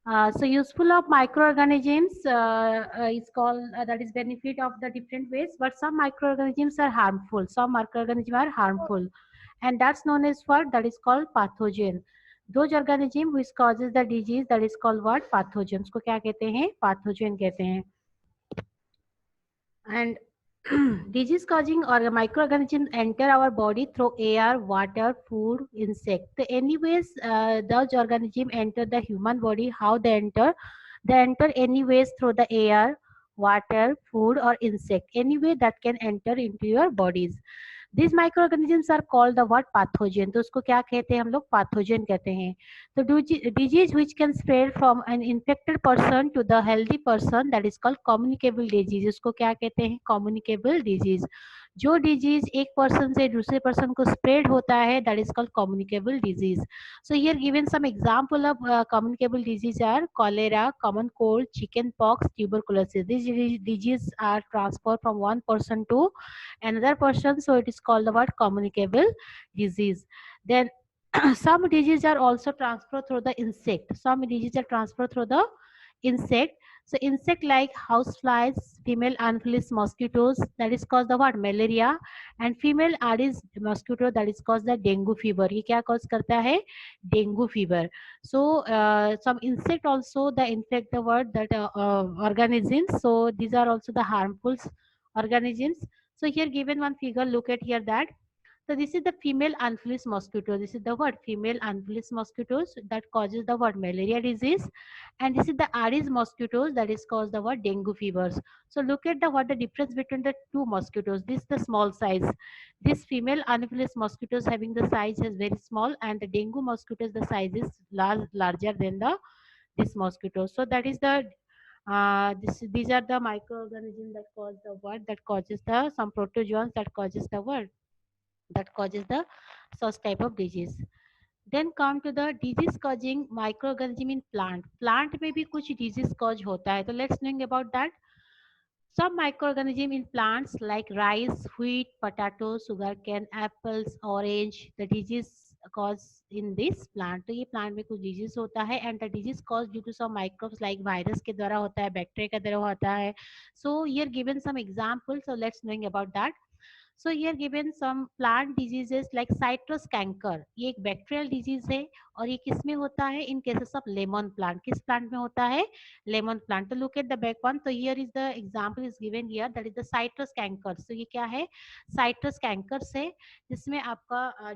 So useful of microorganisms is called that is benefit of the different ways, but some microorganisms are harmful. Some microorganisms are harmful, and that's known as what that is called pathogen. Those organism which causes the disease that is called what pathogen. उसको क्या कहते हैं? Pathogen कहते हैं. And disease causing or microorganisms enter our body through air, water, food, insect. So anyways, those organisms enter the human body. How they enter? They enter anyways through the air, water, food, or insect. Anyway, that can enter into your bodies. These microorganisms are called the what pathogen. तो उसको क्या कहते हैं हम लोग pathogen कहते हैं. तो disease which can spread from an infected person to the healthy person that is called communicable disease. उसको क्या कहते हैं communicable disease. जो डिजीज एक पर्सन से दूसरे पर्सन को स्प्रेड होता है that is called communicable disease. So here given some example of communicable disease are cholera, common cold, chicken pox, tuberculosis. These diseases are transferred from one person to another person, so it is called the word communicable disease. Then some diseases are also transferred through the insect. Some diseases are transferred through the insect. So insect like house flies, female anopheles mosquitoes that is caused the what malaria, and female aedes mosquito that is caused the dengue fever. ये क्या cause करता है? Dengue fever. So some insect also the infect the word that organisms. So these are also the harmful organisms. So here given one figure, look at here that. So this is the female anopheles mosquito. This is the word female anopheles mosquitoes that causes the word malaria disease, and this is the Aedes mosquitoes that is caused the word dengue fevers. So look at the what the difference between the two mosquitoes. This is the small size. This female anopheles mosquitoes having the size is very small, and the dengue mosquitoes the size is larger than the this mosquito. So that is the these are the microorganisms that cause the what that causes the some protozoans that causes the what that causes the such type of disease. Then come to the disease causing microorganism in plant. Plant में भी कुछ disease cause होता है. तो let's know about that. Some microorganism in plants like rice, wheat, potato, sugarcane, apples, orange, the disease cause in this plant. तो ये plant में कुछ disease होता है, and the disease caused due to some microbes like virus के द्वारा होता है, bacteria के द्वारा होता है. So here given some examples. So let's know about that. So here given some plant diseases like citrus canker. ये एक बैक्टीरियल डिजीज है और ये किस में होता है? In cases of lemon plant. किस प्लांट में होता है? Lemon plant. तो look at the back one. तो here is the example is given here that is the citrus canker. तो ये क्या है? साइट्रस कैंकर है जिसमें आपका